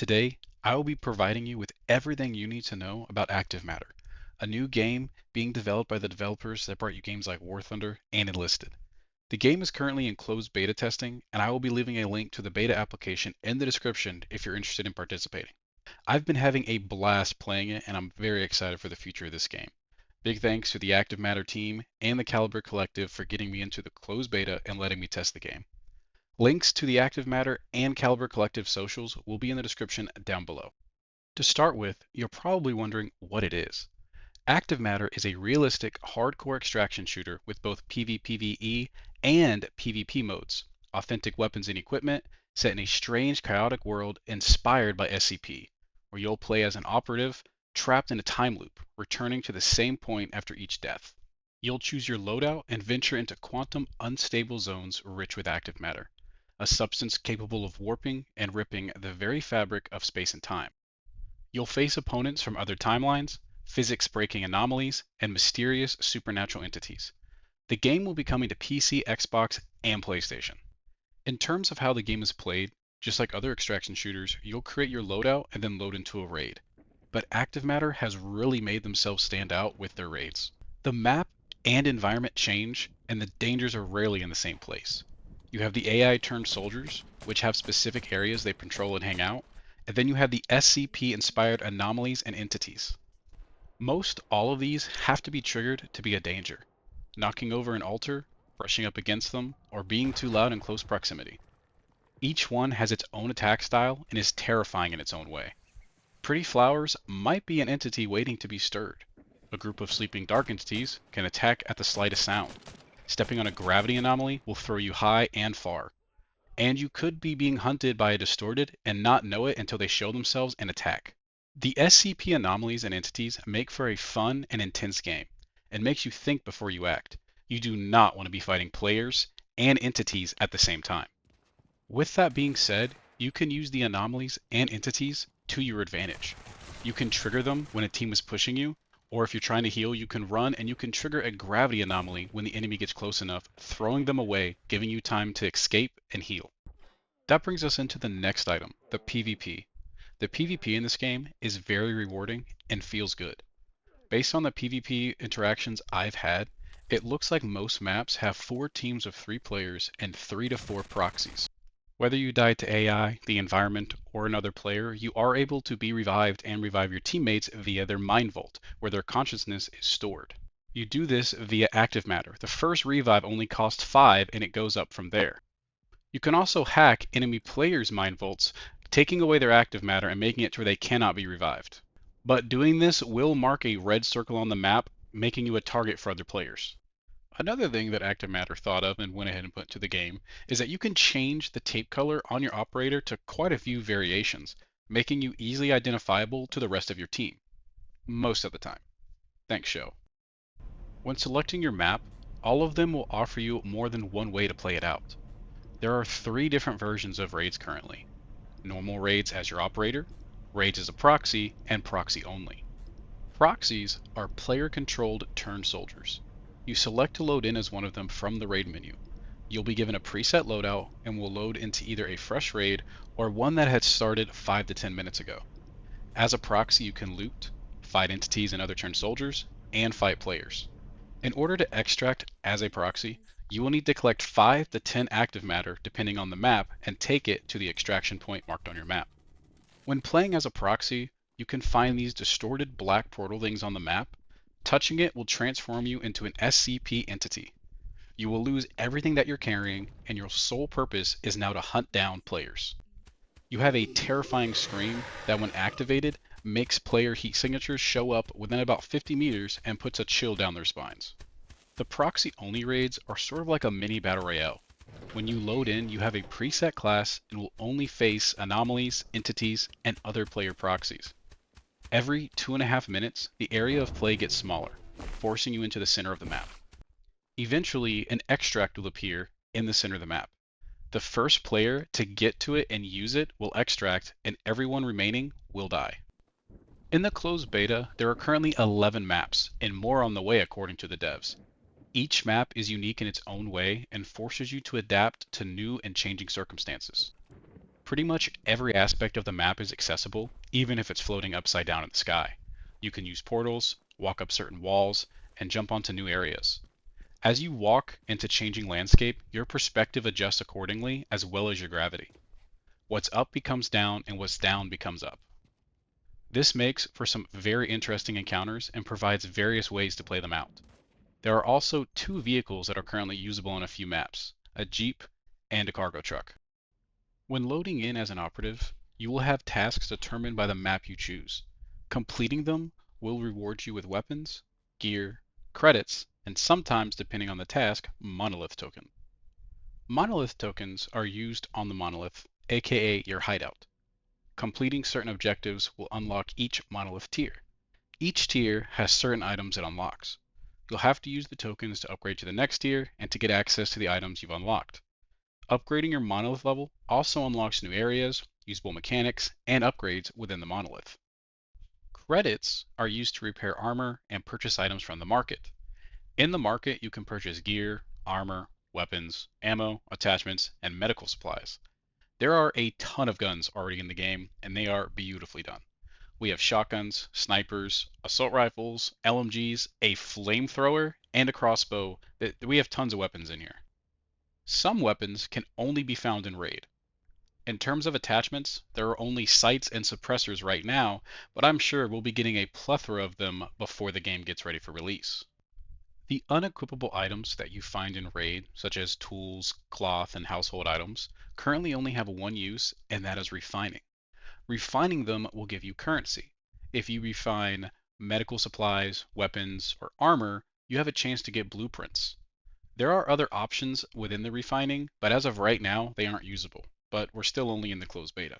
Today, I will be providing you with everything you need to know about Active Matter, a new game being developed by the developers that brought you games like War Thunder and Enlisted. The game is currently in closed beta testing, and I will be leaving a link to the beta application in the description if you're interested in participating. I've been having a blast playing it, and I'm very excited for the future of this game. Big thanks to the Active Matter team and the Caliber Collective for getting me into the closed beta and letting me test the game. Links to the Active Matter and Caliber Collective socials will be in the description down below. To start with, you're probably wondering what it is. Active Matter is a realistic, hardcore extraction shooter with both PvPvE and PvP modes, authentic weapons and equipment, set in a strange, chaotic world inspired by SCP, where you'll play as an operative trapped in a time loop, returning to the same point after each death. You'll choose your loadout and venture into quantum unstable zones rich with active matter, a substance capable of warping and ripping the very fabric of space and time. You'll face opponents from other timelines, physics-breaking anomalies, and mysterious supernatural entities. The game will be coming to PC, Xbox, and PlayStation. In terms of how the game is played, just like other extraction shooters, you'll create your loadout and then load into a raid. But Active Matter has really made themselves stand out with their raids. The map and environment change, and the dangers are rarely in the same place. You have the AI turned soldiers, which have specific areas they patrol and hang out, and then you have the SCP inspired anomalies and entities. Most all of these have to be triggered to be a danger. Knocking over an altar, brushing up against them, or being too loud in close proximity. Each one has its own attack style and is terrifying in its own way. Pretty flowers might be an entity waiting to be stirred. A group of sleeping dark entities can attack at the slightest sound. Stepping on a gravity anomaly will throw you high and far. And you could be being hunted by a distorted and not know it until they show themselves and attack. The SCP anomalies and entities make for a fun and intense game, and makes you think before you act. You do not want to be fighting players and entities at the same time. With that being said, you can use the anomalies and entities to your advantage. You can trigger them when a team is pushing you, or if you're trying to heal, you can run and you can trigger a gravity anomaly when the enemy gets close enough, throwing them away, giving you time to escape and heal. That brings us into the next item, the PvP. The PvP in this game is very rewarding and feels good. Based on the PvP interactions I've had, it looks like most maps have 4 teams of 3 players and 3 to 4 proxies. Whether you die to AI, the environment, or another player, you are able to be revived and revive your teammates via their mind vault, where their consciousness is stored. You do this via active matter. The first revive only costs 5 and it goes up from there. You can also hack enemy players' mind vaults, taking away their active matter and making it to where they cannot be revived. But doing this will mark a red circle on the map, making you a target for other players. Another thing that Active Matter thought of and went ahead and put to the game is that you can change the tape color on your operator to quite a few variations, making you easily identifiable to the rest of your team. Most of the time. Thanks, show. When selecting your map, all of them will offer you more than one way to play it out. There are 3 different versions of raids currently. Normal raids as your operator, raids as a proxy, and proxy only. Proxies are player-controlled turn soldiers. You select to load in as one of them from the raid menu. You'll be given a preset loadout and will load into either a fresh raid or one that had started 5 to 10 minutes ago. As a proxy, you can loot, fight entities and other turn soldiers, and fight players. In order to extract as a proxy, you will need to collect 5 to 10 active matter depending on the map and take it to the extraction point marked on your map. When playing as a proxy, you can find these distorted black portal things on the map. Touching it will transform you into an SCP entity. You will lose everything that you're carrying, and your sole purpose is now to hunt down players. You have a terrifying scream that when activated, makes player heat signatures show up within about 50 meters and puts a chill down their spines. The proxy only raids are sort of like a mini battle royale. When you load in, you have a preset class and will only face anomalies, entities, and other player proxies. Every 2.5 minutes, the area of play gets smaller, forcing you into the center of the map. Eventually, an extract will appear in the center of the map. The first player to get to it and use it will extract, and everyone remaining will die. In the closed beta, there are currently 11 maps, and more on the way according to the devs. Each map is unique in its own way and forces you to adapt to new and changing circumstances. Pretty much every aspect of the map is accessible, even if it's floating upside down in the sky. You can use portals, walk up certain walls, and jump onto new areas. As you walk into changing landscape, your perspective adjusts accordingly as well as your gravity. What's up becomes down and what's down becomes up. This makes for some very interesting encounters and provides various ways to play them out. There are also two vehicles that are currently usable on a few maps, a Jeep and a cargo truck. When loading in as an operative, you will have tasks determined by the map you choose. Completing them will reward you with weapons, gear, credits, and sometimes, depending on the task, Monolith token. Monolith tokens are used on the Monolith, aka your hideout. Completing certain objectives will unlock each Monolith tier. Each tier has certain items it unlocks. You'll have to use the tokens to upgrade to the next tier and to get access to the items you've unlocked. Upgrading your Monolith level also unlocks new areas, usable mechanics, and upgrades within the Monolith. Credits are used to repair armor and purchase items from the market. In the market, you can purchase gear, armor, weapons, ammo, attachments, and medical supplies. There are a ton of guns already in the game, and they are beautifully done. We have shotguns, snipers, assault rifles, LMGs, a flamethrower, and a crossbow. We have tons of weapons in here. Some weapons can only be found in Raid. In terms of attachments, there are only sights and suppressors right now, but I'm sure we'll be getting a plethora of them before the game gets ready for release. The unequipable items that you find in Raid, such as tools, cloth, and household items, currently only have one use, and that is refining. Refining them will give you currency. If you refine medical supplies, weapons, or armor, you have a chance to get blueprints. There are other options within the refining, but as of right now, they aren't usable, but we're still only in the closed beta.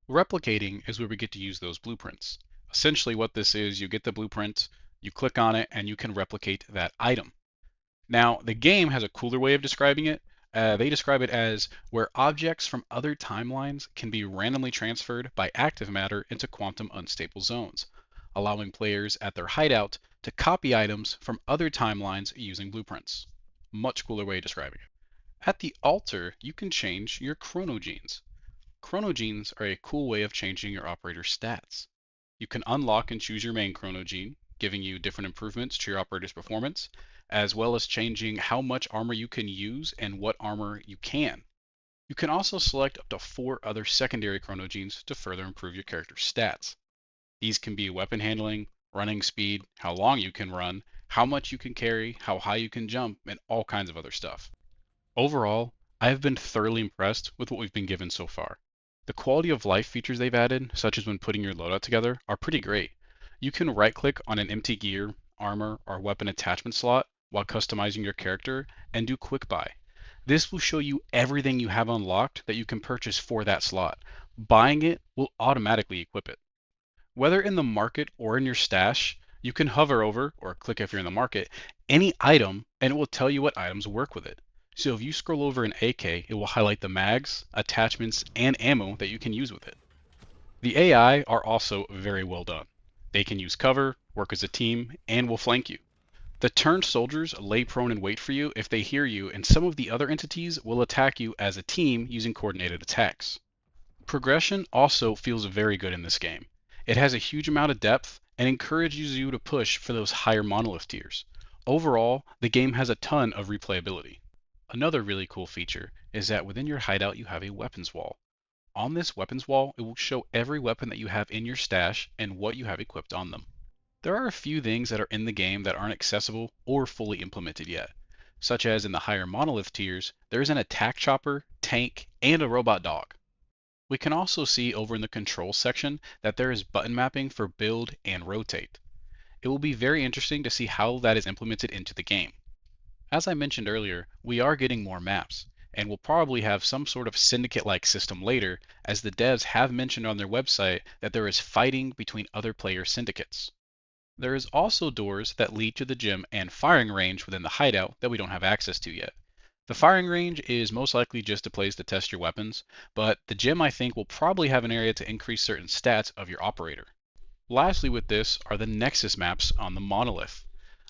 Replicating is where we get to use those blueprints. Essentially what this is, you get the blueprint, you click on it, and you can replicate that item. Now, the game has a cooler way of describing it. They describe it as where objects from other timelines can be randomly transferred by active matter into quantum unstable zones, allowing players at their hideout to copy items from other timelines using blueprints. Much cooler way of describing it. At the altar, you can change your chronogenes. Chronogenes are a cool way of changing your operator's stats. You can unlock and choose your main chronogene, giving you different improvements to your operator's performance, as well as changing how much armor you can use and what armor you can. You can also select up to 4 other secondary chronogenes to further improve your character's stats. These can be weapon handling, running speed, how long you can run, how much you can carry, how high you can jump, and all kinds of other stuff. Overall, I have been thoroughly impressed with what we've been given so far. The quality of life features they've added, such as when putting your loadout together, are pretty great. You can right-click on an empty gear, armor, or weapon attachment slot while customizing your character and do quick buy. This will show you everything you have unlocked that you can purchase for that slot. Buying it will automatically equip it. Whether in the market or in your stash, you can hover over, or click if you're in the market, any item and it will tell you what items work with it. So if you scroll over an AK, it will highlight the mags, attachments, and ammo that you can use with it. The AI are also very well done. They can use cover, work as a team, and will flank you. The turned soldiers lay prone and wait for you if they hear you, and some of the other entities will attack you as a team using coordinated attacks. Progression also feels very good in this game. It has a huge amount of depth and encourages you to push for those higher monolith tiers. Overall, the game has a ton of replayability. Another really cool feature is that within your hideout you have a weapons wall. On this weapons wall, it will show every weapon that you have in your stash and what you have equipped on them. There are a few things that are in the game that aren't accessible or fully implemented yet, such as in the higher monolith tiers, there is an attack chopper, tank, and a robot dog. We can also see over in the controls section that there is button mapping for build and rotate. It will be very interesting to see how that is implemented into the game. As I mentioned earlier, we are getting more maps, and we'll probably have some sort of syndicate-like system later, as the devs have mentioned on their website that there is fighting between other player syndicates. There is also doors that lead to the gym and firing range within the hideout that we don't have access to yet. The firing range is most likely just a place to test your weapons, but the gym I think will probably have an area to increase certain stats of your operator. Lastly with this are the Nexus maps on the Monolith.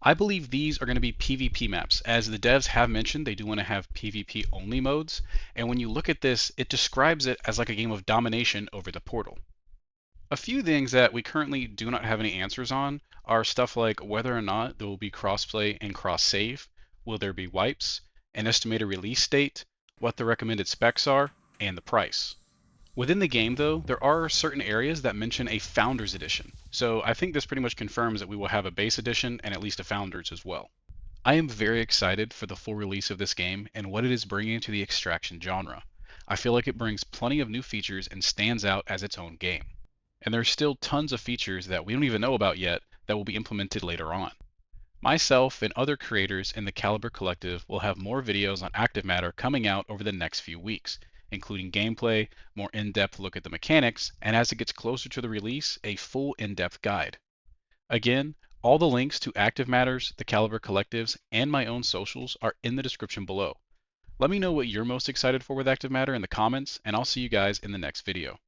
I believe these are going to be PvP maps. As the devs have mentioned, they do want to have PvP only modes. And when you look at this, it describes it as like a game of domination over the portal. A few things that we currently do not have any answers on are stuff like whether or not there will be crossplay and cross-save, will there be wipes, an estimated release date, what the recommended specs are, and the price. Within the game, though, there are certain areas that mention a Founders Edition, so I think this pretty much confirms that we will have a base edition and at least a Founders as well. I am very excited for the full release of this game and what it is bringing to the extraction genre. I feel like it brings plenty of new features and stands out as its own game. And there's still tons of features that we don't even know about yet that will be implemented later on. Myself and other creators in the Caliber Collective will have more videos on Active Matter coming out over the next few weeks, including gameplay, more in-depth look at the mechanics, and as it gets closer to the release, a full in-depth guide. Again, all the links to Active Matters, the Caliber Collectives, and my own socials are in the description below. Let me know what you're most excited for with Active Matter in the comments, and I'll see you guys in the next video.